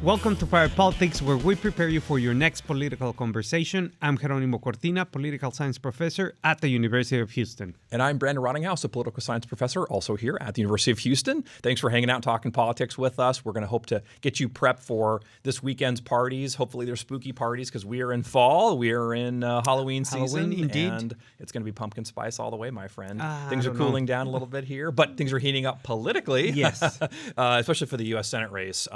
Welcome to Pirate Politics, where we prepare you for your next political conversation. I'm Jerónimo Cortina, political science professor at the University of Houston. And I'm Brandon Rottinghouse, a political science professor, also here at the University of Houston. Thanks for hanging out and talking politics with us. We're going to hope to get you prepped for this weekend's parties. Hopefully they're spooky parties because we are in fall. We are in Halloween season. Halloween, indeed. And it's going to be pumpkin spice all the way, my friend. Things are cooling down a little bit here, but things are heating up politically. Yes. Especially for the U.S. Senate race.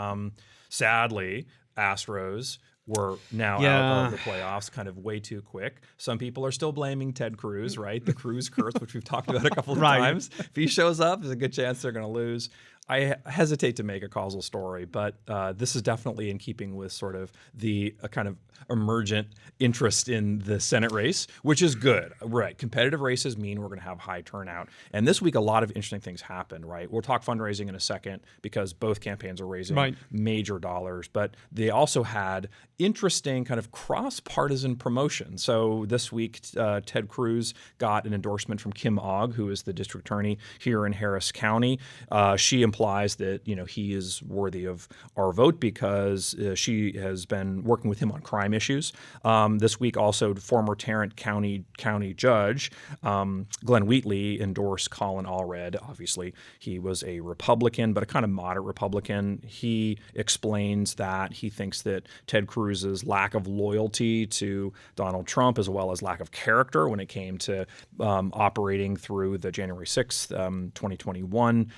Sadly, Astros were now out of the playoffs kind of way too quick. Some people are still blaming Ted Cruz, right? The Cruz curse, which we've talked about a couple of times. If he shows up, there's a good chance they're going to lose. I hesitate to make a causal story, but this is definitely in keeping with sort of the kind of emergent interest in the Senate race, which is good, right? Competitive races mean we're going to have high turnout. And this week, a lot of interesting things happened, right? We'll talk fundraising in a second because both campaigns are raising major dollars, but they also had interesting kind of cross-partisan promotion. So this week, Ted Cruz got an endorsement from Kim Ogg, who is the district attorney here in Harris County. She implies that he is worthy of our vote because she has been working with him on crime issues. This week, also, former Tarrant County Judge Glenn Wheatley endorsed Colin Allred. Obviously, he was a Republican, but a kind of moderate Republican. He explains that he thinks that Ted Cruz's lack of loyalty to Donald Trump, as well as lack of character when it came to operating through the January 6th, 2021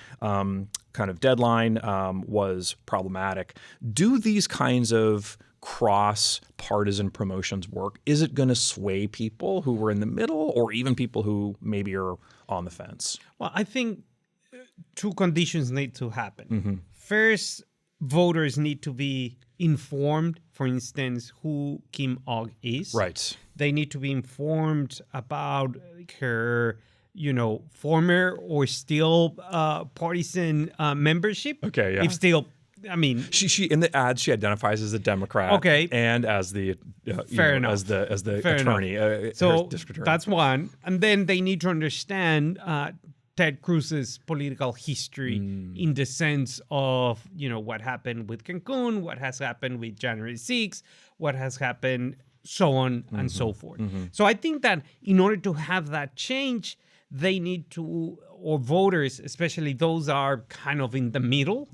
kind of deadline was problematic. Do these kinds of cross-partisan promotions work? Is it going to sway people who were in the middle or even people who maybe are on the fence? Well, I think two conditions need to happen. First, voters need to be informed, for instance, who Kim Ogg is. Right. They need to be informed about her former or still partisan membership. Okay, yeah. If still, I mean, she in the ad she identifies as a Democrat. Okay, and as the fair enough as the fair attorney. So district attorney. That's one, and then they need to understand Ted Cruz's political history in the sense of what happened with Cancun, what has happened with January 6th, what has happened, so on and so forth. So I think that in order to have that change, they need to, or voters, especially those are kind of in the middle,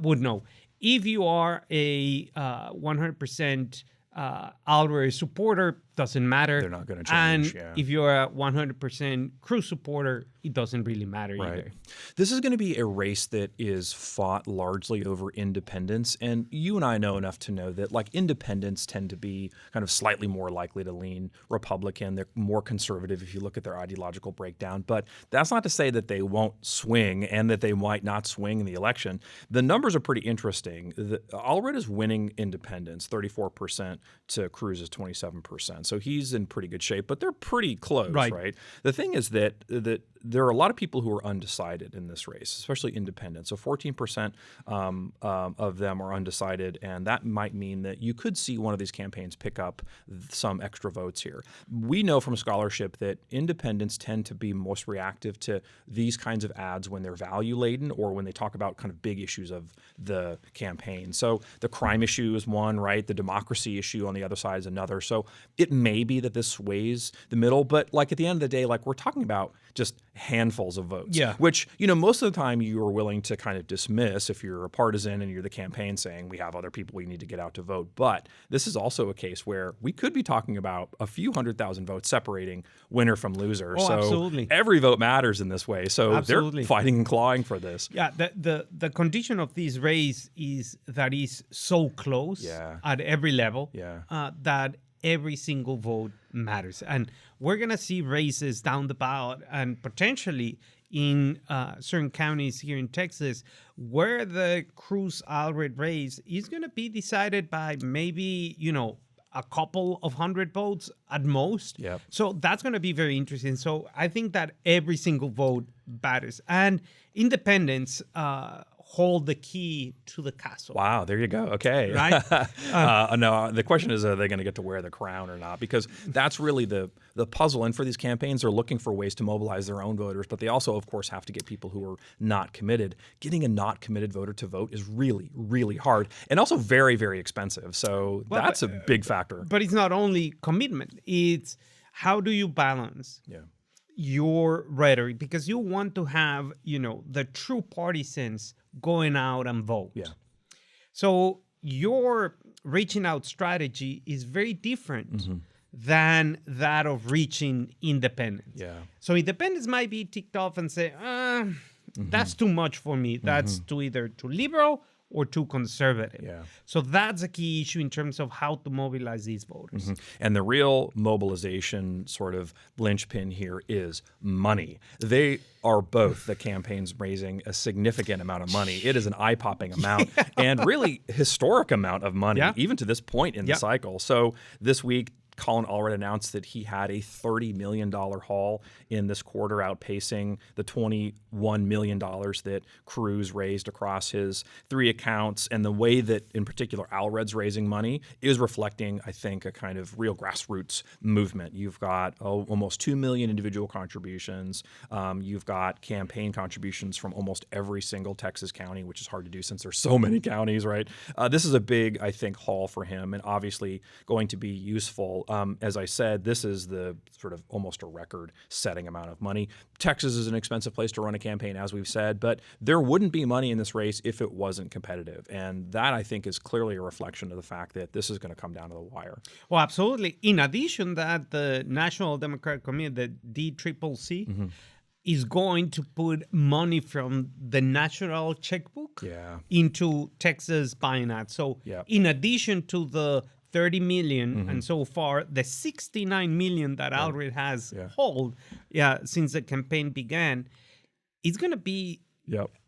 would know. If you are a 100% Allred supporter, doesn't matter. They're not going to change. And if you're a 100% Cruz supporter, it doesn't really matter either. This is going to be a race that is fought largely over independents. And you and I know enough to know that independents tend to be kind of slightly more likely to lean Republican. They're more conservative if you look at their ideological breakdown. But that's not to say that they won't swing and that they might not swing in the election. The numbers are pretty interesting. Allred is winning independents, 34% to Cruz's 27%. So he's in pretty good shape, but they're pretty close, right? The thing is that there are a lot of people who are undecided in this race, especially independents. So 14% of them are undecided, and that might mean that you could see one of these campaigns pick up some extra votes here. We know from scholarship that independents tend to be most reactive to these kinds of ads when they're value-laden or when they talk about kind of big issues of the campaign. So the crime issue is one, right? The democracy issue on the other side is another. So it may be that this sways the middle, but at the end of the day, we're talking about just handfuls of votes, which, most of the time you are willing to kind of dismiss if you're a partisan and you're the campaign saying we have other people we need to get out to vote. But this is also a case where we could be talking about a few 100,000 votes separating winner from loser. Oh, so absolutely. Every vote matters in this way. So absolutely. They're fighting and clawing for this. Yeah, the condition of this race is that it's so close at every level that every single vote matters. And we're going to see races down the ballot and potentially in certain counties here in Texas where the Cruz-Allred race is going to be decided by maybe, a couple of hundred votes at most. Yep. So that's going to be very interesting. So I think that every single vote matters. And independents hold the key to the castle. Wow, there you go. Okay. Right? No, the question is, are they going to get to wear the crown or not? Because that's really the puzzle. And for these campaigns, they're looking for ways to mobilize their own voters, but they also, of course, have to get people who are not committed. Getting a not committed voter to vote is really, really hard and also very, very expensive. So that's a big factor. But it's not only commitment. It's how do you balance your rhetoric? Because you want to have, the true partisans going out and vote. Yeah. So your reaching out strategy is very different than that of reaching independents. Yeah. So independents might be ticked off and say, that's too much for me. That's either too liberal or too conservative. Yeah. So that's a key issue in terms of how to mobilize these voters. And the real mobilization sort of linchpin here is money. They are both, the campaigns, raising a significant amount of money. It is an eye-popping amount and really historic amount of money, even to this point in the cycle. So this week, Colin Allred announced that he had a $30 million haul in this quarter, outpacing the $21 million that Cruz raised across his 3 accounts. And the way that, in particular, Allred's raising money is reflecting, I think, a kind of real grassroots movement. You've got almost 2 million individual contributions. You've got campaign contributions from almost every single Texas county, which is hard to do since there's so many counties, right? This is a big, I think, haul for him, and obviously going to be useful. As I said, this is the sort of almost a record-setting amount of money. Texas is an expensive place to run a campaign, as we've said, but there wouldn't be money in this race if it wasn't competitive. And that, I think, is clearly a reflection of the fact that this is going to come down to the wire. Well, absolutely. In addition, that the National Democratic Committee, the DCCC, is going to put money from the national checkbook into Texas buying ads. So in addition to the 30 million and so far the 69 million that Allred has hold since the campaign began, it's going to be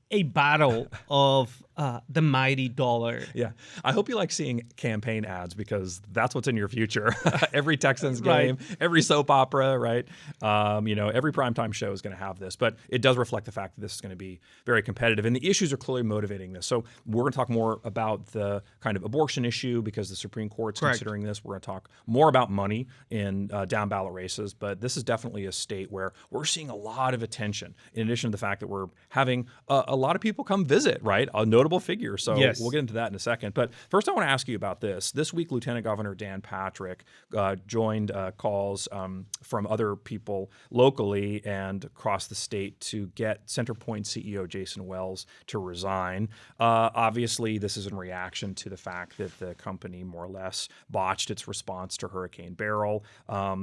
a battle of the mighty dollar. Yeah. I hope you like seeing campaign ads because that's what's in your future. Every Texans game, every soap opera, right? Every primetime show is going to have this, but it does reflect the fact that this is going to be very competitive and the issues are clearly motivating this. So we're going to talk more about the kind of abortion issue because the Supreme Court's considering this. We're going to talk more about money in down ballot races, but this is definitely a state where we're seeing a lot of attention in addition to the fact that we're having a lot of people come visit, right? A notable figure. So we'll get into that in a second. But first, I want to ask you about this. This week, Lieutenant Governor Dan Patrick joined calls from other people locally and across the state to get CenterPoint CEO Jason Wells to resign. Obviously, this is in reaction to the fact that the company more or less botched its response to Hurricane Beryl.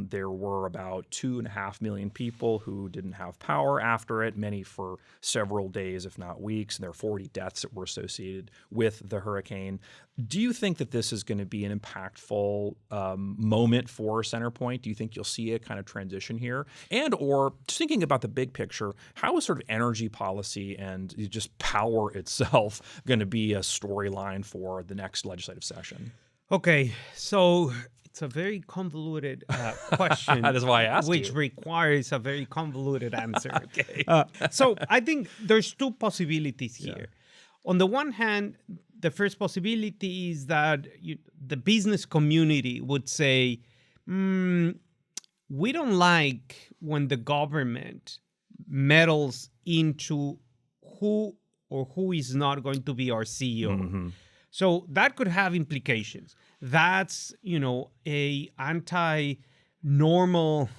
There were about 2.5 million people who didn't have power after it, many for several days, if not weeks. And there are 40 deaths that were associated with the hurricane. Do you think that this is going to be an impactful moment for CenterPoint? Do you think you'll see a kind of transition here? And or just thinking about the big picture, how is sort of energy policy and just power itself going to be a storyline for the next legislative session? Okay, so it's a very convoluted question. That's why I asked which you. requires a very convoluted answer. So I think there's 2 possibilities here. On the one hand, the first possibility is that the business community would say, we don't like when the government meddles into who is not going to be our CEO. So that could have implications. That's, a anti-normal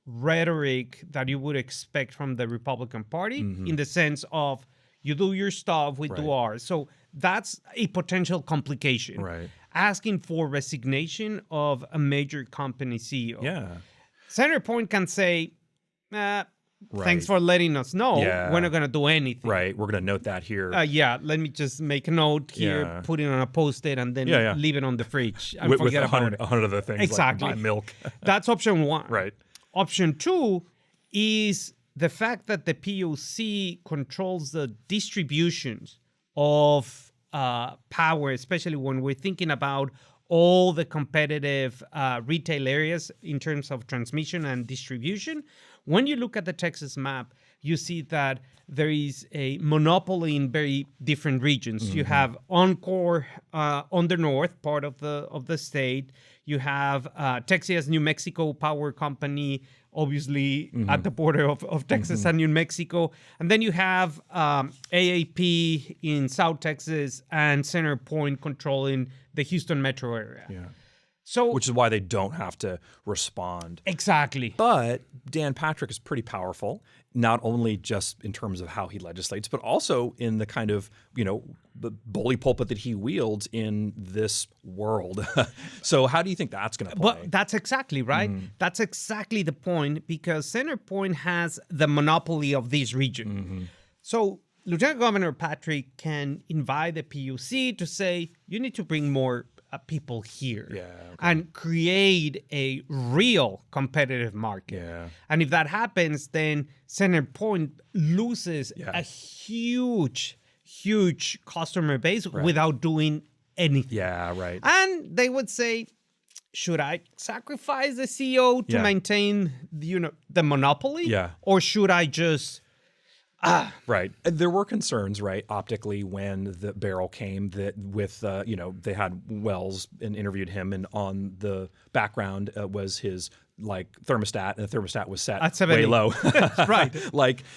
rhetoric that you would expect from the Republican Party in the sense of you do your stuff, we do ours. So that's a potential complication. Asking for resignation of a major company CEO. CenterPoint can say, thanks for letting us know. We're not going to do anything. We're going to note that here. Let me just make a note here, put it on a Post-it, and then leave it on the fridge and forget about it. 100 other things, exactly. like buy milk. That's option 1. Option 2 is the fact that the POC controls the distributions of power, especially when we're thinking about all the competitive retail areas in terms of transmission and distribution. When you look at the Texas map, you see that there is a monopoly in very different regions. You have Encore on the north part of the state. You have Texas New Mexico Power Company, obviously at the border of Texas and New Mexico. And then you have AAP in South Texas and CenterPoint controlling the Houston metro area. Yeah. So, Which is why they don't have to respond. exactly. But Dan Patrick is pretty powerful, not only just in terms of how he legislates, but also in the kind of, the bully pulpit that he wields in this world. So how do you think that's going to play? Well, that's exactly right. That's exactly the point, because CenterPoint has the monopoly of this region. So Lieutenant Governor Patrick can invite the PUC to say, you need to bring more people here and create a real competitive market. And if that happens, then CenterPoint loses a huge customer base without doing anything. Yeah, right. And they would say, should I sacrifice the CEO to maintain the monopoly? Yeah. Or should I just Right. There were concerns, right, optically when the barrel came that with, they had Wells and interviewed him, and on the background was his thermostat, and the thermostat was set at 70. way low. Right.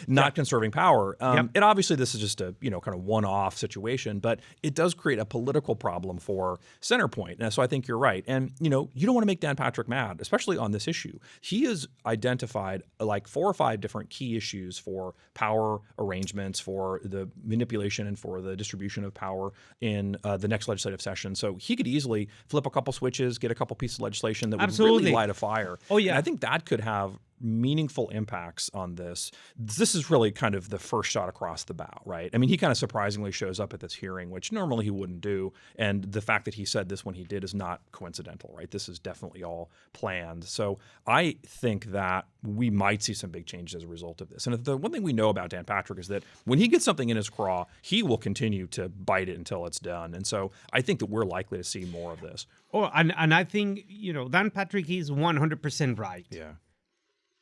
Not conserving power. And obviously this is just a, kind of one-off situation, but it does create a political problem for CenterPoint. And so I think you're right. And, you don't want to make Dan Patrick mad, especially on this issue. He has identified 4 or 5 different key issues for power arrangements, for the manipulation and for the distribution of power in the next legislative session. So he could easily flip a couple switches, get a couple pieces of legislation that would really light a fire. Oh, yeah. And I think that could have meaningful impacts on this. This is really kind of the first shot across the bow, right? I mean, he kind of surprisingly shows up at this hearing, which normally he wouldn't do. And the fact that he said this when he did is not coincidental, right? This is definitely all planned. So I think that we might see some big changes as a result of this. And the one thing we know about Dan Patrick is that when he gets something in his craw, he will continue to bite it until it's done. And so I think that we're likely to see more of this. Oh, and I think, Dan Patrick is 100% right. Yeah.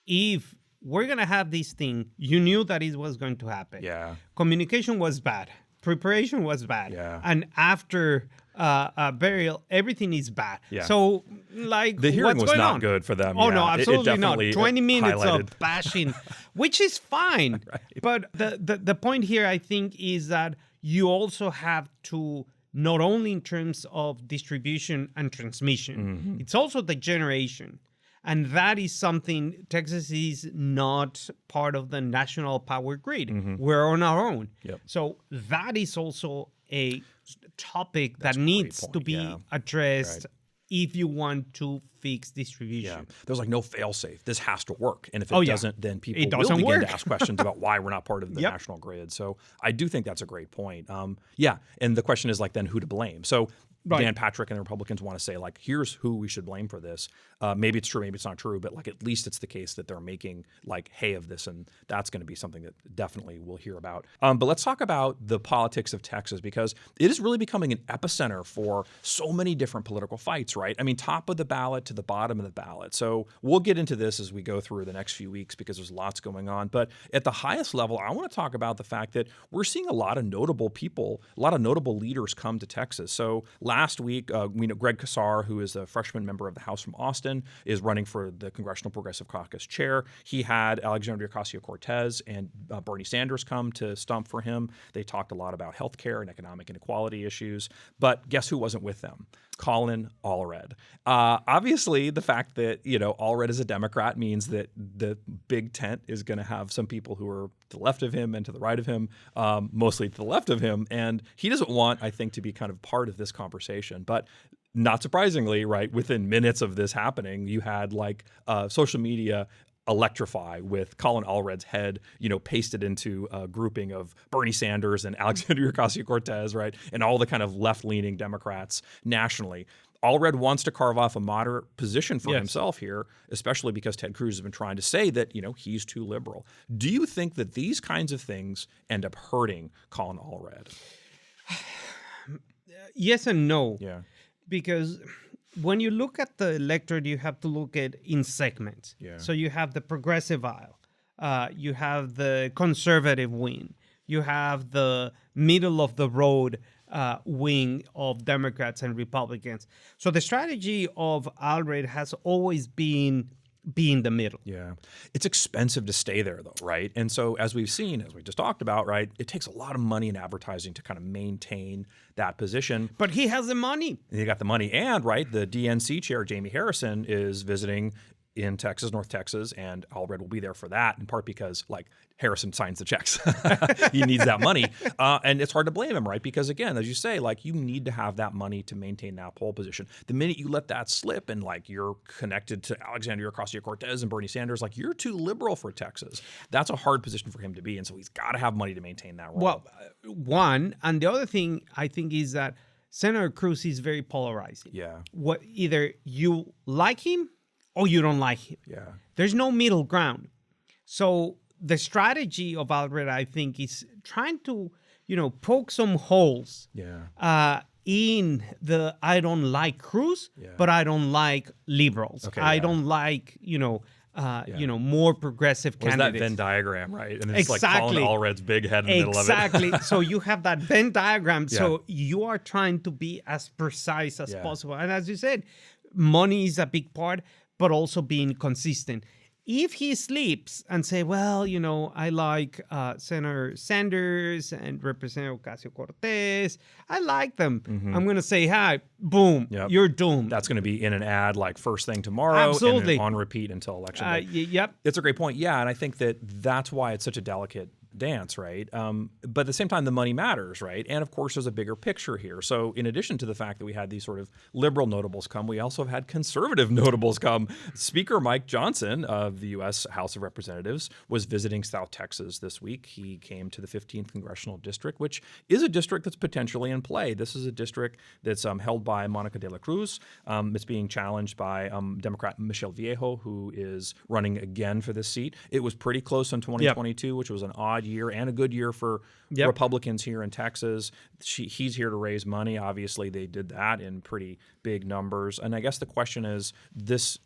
If we're going to have this thing, you knew that it was going to happen. Yeah. Communication was bad. Preparation was bad. Yeah. And after burial, everything is bad. Yeah. So, the hearing was not good for them. Oh, no, absolutely it not. 20 minutes highlighted. of bashing, which is fine. Right. But the point here, I think, is that you also have to, not only in terms of distribution and transmission, it's also the generation. And that is something, Texas is not part of the national power grid. We're on our own. Yep. So that is also a topic that needs to be addressed if you want to fix distribution. Yeah. There's no fail-safe. This has to work. And if it doesn't, then people will begin to ask questions about why we're not part of the national grid. So I do think that's a great point. And the question is then who to blame? So Dan Patrick and the Republicans want to say, here's who we should blame for this. Maybe it's true, maybe it's not true, but at least it's the case that they're making hay of this, and that's going to be something that definitely we'll hear about. But let's talk about the politics of Texas, because it is really becoming an epicenter for so many different political fights, right? I mean, top of the ballot to the bottom of the ballot. So we'll get into this as we go through the next few weeks because there's lots going on. But at the highest level, I want to talk about the fact that we're seeing a lot of notable people, a lot of notable leaders come to Texas. So last week, we know Greg Casar, who is a freshman member of the House from Austin, is running for the Congressional Progressive Caucus chair. He had Alexandria Ocasio-Cortez and Bernie Sanders come to stump for him. They talked a lot about healthcare and economic inequality issues. But guess who wasn't with them? Colin Allred. Obviously, the fact that, Allred is a Democrat means that the big tent is going to have some people who are to the left of him and to the right of him, mostly to the left of him. And he doesn't want, I think, to be kind of part of this conversation. But not surprisingly, right, within minutes of this happening, you had social media electrify with Colin Allred's head, pasted into a grouping of Bernie Sanders and Alexandria Ocasio-Cortez, right, and all the kind of left-leaning Democrats nationally. Allred wants to carve off a moderate position for himself here, especially because Ted Cruz has been trying to say that, he's too liberal. Do you think that these kinds of things end up hurting Colin Allred? Yes and no. Yeah. Because when you look at the electorate, you have to look at in segments. Yeah. So you have the progressive aisle, You have the conservative wing. You have the middle of the road wing of Democrats and Republicans. So the strategy of Allred has always been be in the middle. Yeah. It's expensive to stay there though, right? And so as we've seen, as we just talked about, right, it takes a lot of money in advertising to kind of maintain that position. But he has the money. He got the money. And right, the DNC chair, Jamie Harrison, is visiting in Texas, North Texas, and Allred will be there for that, in part because, like, Harrison signs the checks. He needs that money. And it's hard to blame him, right? Because, again, as you say, like, you need to have that money to maintain that pole position. The minute you let that slip and, like, you're connected to Alexandria Ocasio-Cortez and Bernie Sanders, like, you're too liberal for Texas. That's a hard position for him to be, and so he's got to have money to maintain that role. Well, one, and the other thing I think is that Senator Cruz is very polarizing. Yeah. What either you like him or you don't like him. Yeah. There's no middle ground. So the strategy of Allred, I think, is trying to, poke some holes in the I don't like Cruz, but I don't like liberals. Okay, I don't like, more progressive Where's candidates. that Venn diagram, right? And it's Exactly. like Colin Allred's big head in the middle of it. Exactly. So you have that Venn diagram. So you are trying to be as precise as possible. And as you said, money is a big part, but also being consistent. If he sleeps and say, well, I like Senator Sanders and Representative Ocasio-Cortez, I like them. I'm going to say hi. Boom. You're doomed. That's going to be in an ad like first thing tomorrow. Absolutely. And on repeat until election day. Yep. It's a great point. Yeah, and I think that's why it's such a delicate dance, right? But at the same time, the money matters, right? And of course, there's a bigger picture here. So in addition to the fact that we had these sort of liberal notables come, we also have had conservative notables come. Speaker Mike Johnson of the U.S. House of Representatives was visiting South Texas this week. He came to the 15th Congressional District, which is a district that's potentially in play. This is a district that's held by Monica de la Cruz. It's being challenged by Democrat Michelle Viejo, who is running again for this seat. It was pretty close in 2022, which was an odd year and a good year for Republicans here in Texas. He's here to raise money. Obviously, they did that in pretty big numbers. And I guess the question is, this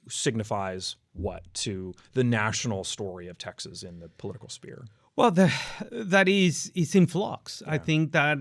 signifies what to the national story of Texas in the political sphere? Well, that is in flux. I think that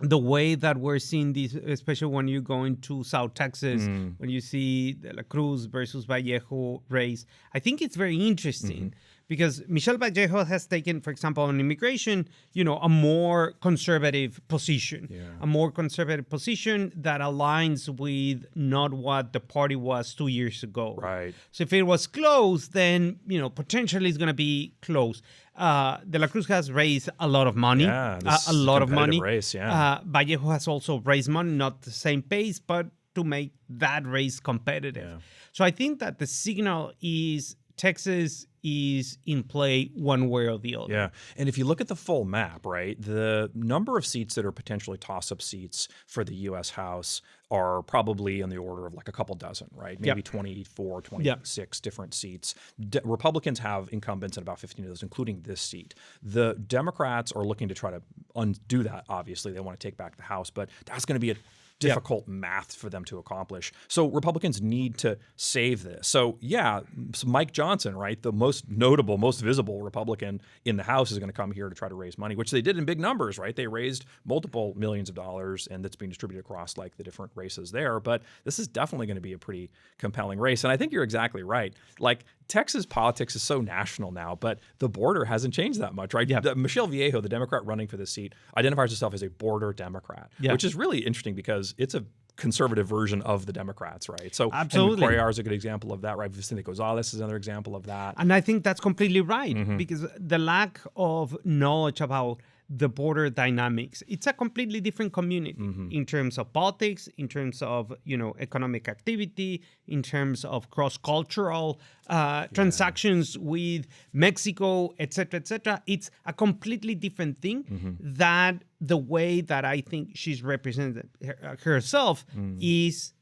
the way that we're seeing these, especially when you go into South Texas, when you see De La Cruz versus Vallejo race, I think it's very interesting. Because Michelle Vallejo has taken, for example, on immigration, a more conservative position, a more conservative position that aligns with not what the party was 2 years ago. Right. So if it was close, then, potentially it's going to be close. De La Cruz has raised a lot of money, a lot of money. Race, Vallejo has also raised money, not the same pace, but to make that race competitive. Yeah. So I think that the signal is Texas is in play one way or the other. Yeah. And if you look at the full map, right, the number of seats that are potentially toss-up seats for the U.S. House are probably in the order of like a couple dozen, right? Maybe 24, 26 different seats. Republicans have incumbents in about 15 of those, including this seat. The Democrats are looking to try to undo that, obviously. They want to take back the House, but that's going to be a difficult math for them to accomplish. So Republicans need to save this. So Mike Johnson, right, the most notable, most visible Republican in the House is going to come here to try to raise money, which they did in big numbers, right? They raised multiple millions of dollars, and that's being distributed across like the different races there. But this is definitely going to be a pretty compelling race. And I think you're exactly right. Like, Texas politics is so national now, but the border hasn't changed that much, right? Michelle Viejo, the Democrat running for this seat, identifies herself as a border Democrat, which is really interesting because it's a conservative version of the Democrats, right? So absolutely, Cuellar is a good example of that, right? Vicente Gonzalez is another example of that. And I think that's completely right because the lack of knowledge about the border dynamics, it's a completely different community in terms of politics, in terms of, economic activity, in terms of cross-cultural transactions with Mexico, et cetera. It's a completely different thing that the way that I think she's represented herself is,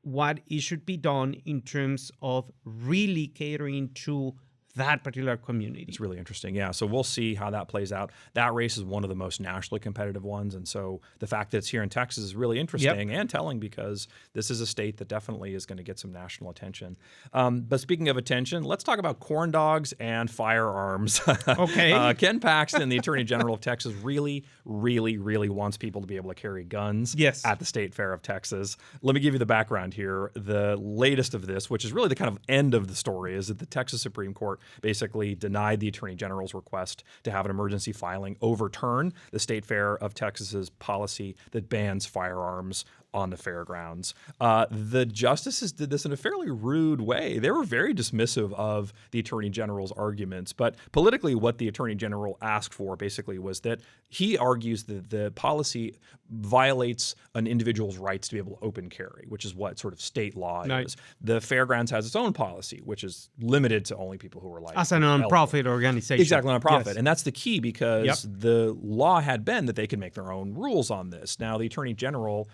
what it should be done in terms of really catering to that particular community. It's really interesting. Yeah. So we'll see how that plays out. That race is one of the most nationally competitive ones. And so the fact that it's here in Texas is really interesting and telling, because this is a state that definitely is going to get some national attention. But speaking of attention, let's talk about corn dogs and firearms. Okay. Ken Paxton, the Attorney General of Texas, really wants people to be able to carry guns at the State Fair of Texas. Let me give you the background here. The latest of this, which is really the kind of end of the story, is that the Texas Supreme Court basically denied the Attorney General's request to have an emergency filing overturn the State Fair of Texas's policy that bans firearms on the fairgrounds. The justices did this in a fairly rude way. They were very dismissive of the Attorney General's arguments, but politically what the Attorney General asked for basically was that he argues that the policy violates an individual's rights to be able to open carry, which is what sort of state law is. The fairgrounds has its own policy, which is limited to only people who are like as a nonprofit organization. Exactly, nonprofit. And that's the key, because the law had been that they could make their own rules on this. Now the Attorney General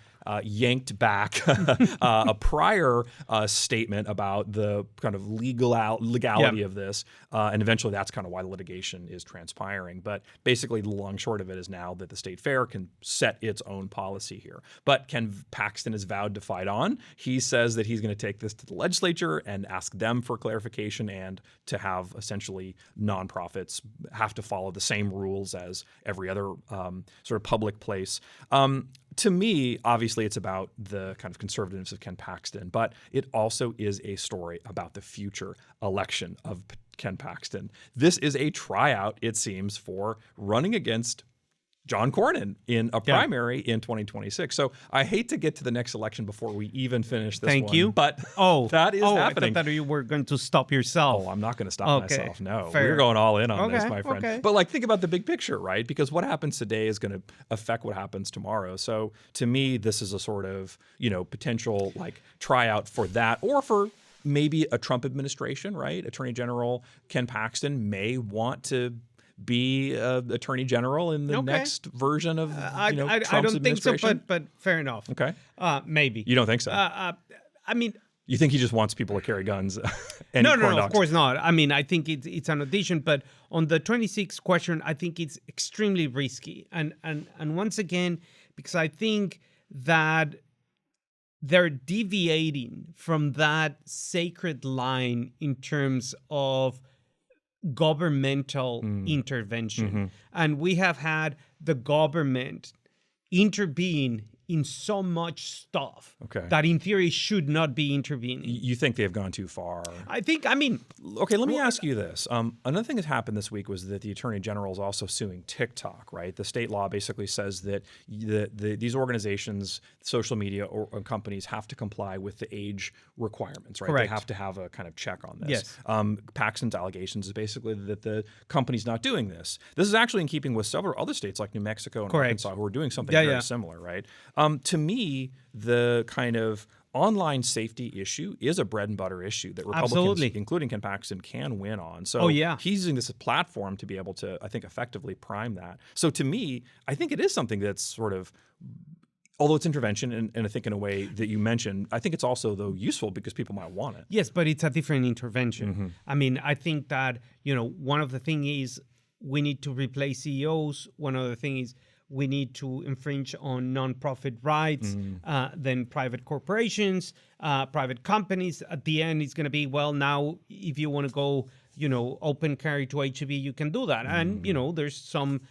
yanked back a prior statement about the kind of legality of this, and eventually that's kind of why the litigation is transpiring. But basically the long short of it is now that the State Fair can set its own policy here. But Ken Paxton has vowed to fight on. He says that he's going to take this to the legislature and ask them for clarification, and to have essentially nonprofits have to follow the same rules as every other sort of public place. To me, obviously, it's about the kind of conservativeness of Ken Paxton, but it also is a story about the future election of Ken Paxton. This is a tryout, it seems, for running against John Cornyn in a primary in 2026. So I hate to get to the next election before we even finish this one. Thank you. But that is happening. I thought that you were going to stop yourself. Oh, I'm not going to stop myself. No, fair. We're going all in on this, my friend. Okay. But like, think about the big picture, right? Because what happens today is going to affect what happens tomorrow. So to me, this is a sort of, potential like tryout for that, or for maybe a Trump administration, right? Attorney General Ken Paxton may want to be Attorney General in the next version of Trump's administration. I don't think so, but fair enough. Okay. Maybe. You don't think so? I mean, you think he just wants people to carry guns? No, of course not. I mean, I think it's an addition, but on the 26th question, I think it's extremely risky. And once again, because I think that they're deviating from that sacred line in terms of governmental intervention. And we have had the government intervene in so much stuff that in theory should not be intervening. You think they've gone too far? Okay, let me ask you this. Another thing that happened this week was that the Attorney General is also suing TikTok, right? The state law basically says that these organizations, social media or companies, have to comply with the age requirements, right? Correct. They have to have a kind of check on this. Yes. Paxton's allegations is basically that the company's not doing this. This is actually in keeping with several other states like New Mexico and Arkansas, who are doing something very similar, right? To me, the kind of online safety issue is a bread and butter issue that Republicans, including Ken Paxton, can win on. So he's using this as a platform to be able to, I think, effectively prime that. So to me, I think it is something that's sort of, although it's intervention, and I think in a way that you mentioned, I think it's also, though, useful because people might want it. Yes, but it's a different intervention. I mean, I think that, one of the things is we need to replace CEOs. One other thing is we need to infringe on nonprofit rights, then private corporations, private companies. At the end, it's going to be, well, now if you want to go, open carry to HEB, you can do that. And, there's some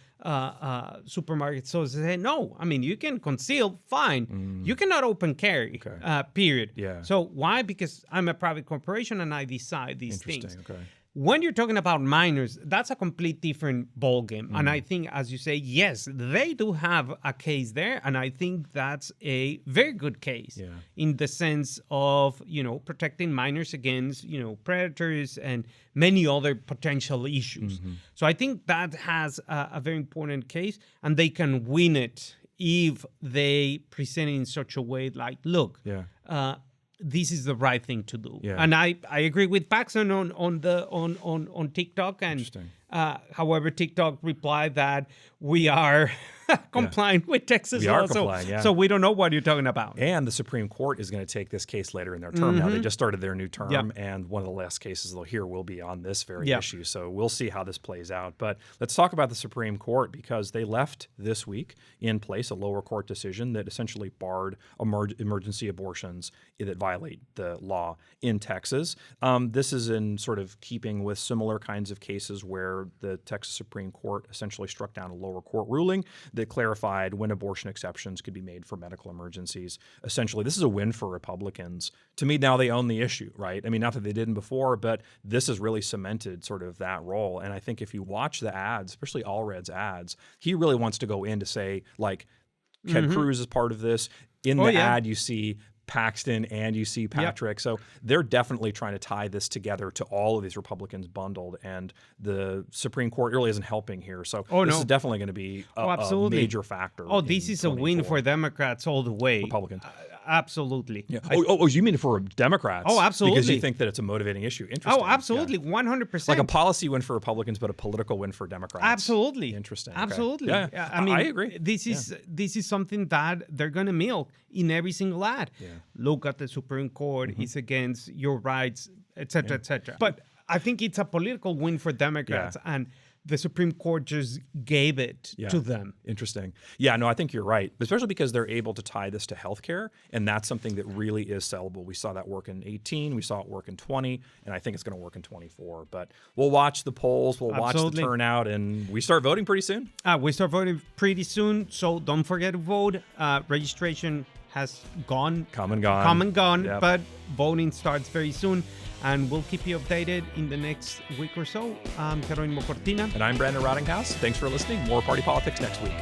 supermarket stores that say, no, I mean, you can conceal, fine. You cannot open carry, period. Yeah. So why? Because I'm a private corporation and I decide these things. Okay. When you're talking about minors, that's a complete different ballgame. And I think, as you say, yes, they do have a case there. And I think that's a very good case in the sense of, protecting minors against, predators and many other potential issues. So I think that has a very important case, and they can win it if they present it in such a way like, look, this is the right thing to do. And I agree with Paxton on TikTok. And however, TikTok replied that we are complying with Texas We law. are complying, yeah. So we don't know what you're talking about. And the Supreme Court is going to take this case later in their term. Now, they just started their new term, Yep. and one of the last cases they'll hear will be on this very Yep. issue. So we'll see how this plays out. But let's talk about the Supreme Court, because they left this week in place a lower court decision that essentially barred emergency abortions that violate the law in Texas. This is in sort of keeping with similar kinds of cases where the Texas Supreme Court essentially struck down a lower court ruling that clarified when abortion exceptions could be made for medical emergencies. Essentially, this is a win for Republicans. To me, now they own the issue, right? I mean, not that they didn't before, but this has really cemented sort of that role. And I think if you watch the ads, especially Allred's ads, he really wants to go in to say, like, Ted Cruz is part of this. In the ad, you see Paxton and you see Patrick. So they're definitely trying to tie this together to all of these Republicans bundled, and the Supreme Court really isn't helping here. So this is definitely going to be a major factor. This is a win for Democrats all the way. Republicans. Absolutely. Yeah. You mean for Democrats? Oh, absolutely. Because you think that it's a motivating issue. Interesting. Oh, absolutely. 100%. Like a policy win for Republicans, but a political win for Democrats. Absolutely. Interesting. Absolutely. Okay. Yeah. I mean, I agree. This is something that they're going to milk in every single ad. Yeah. Look at the Supreme Court. It's against your rights, et cetera, et cetera. But I think it's a political win for Democrats. And the Supreme Court just gave it to them. Interesting. Yeah, no, I think you're right, especially because they're able to tie this to healthcare, and that's something that really is sellable. We saw that work in 18, we saw it work in 20, and I think it's going to work in 24. But we'll watch the polls, we'll watch the turnout, and we start voting pretty soon. We start voting pretty soon, so don't forget to vote. Registration has come and gone, but voting starts very soon. And we'll keep you updated in the next week or so. I'm Jerónimo Cortina. And I'm Brandon Rottinghouse. Thanks for listening. More Party Politics next week.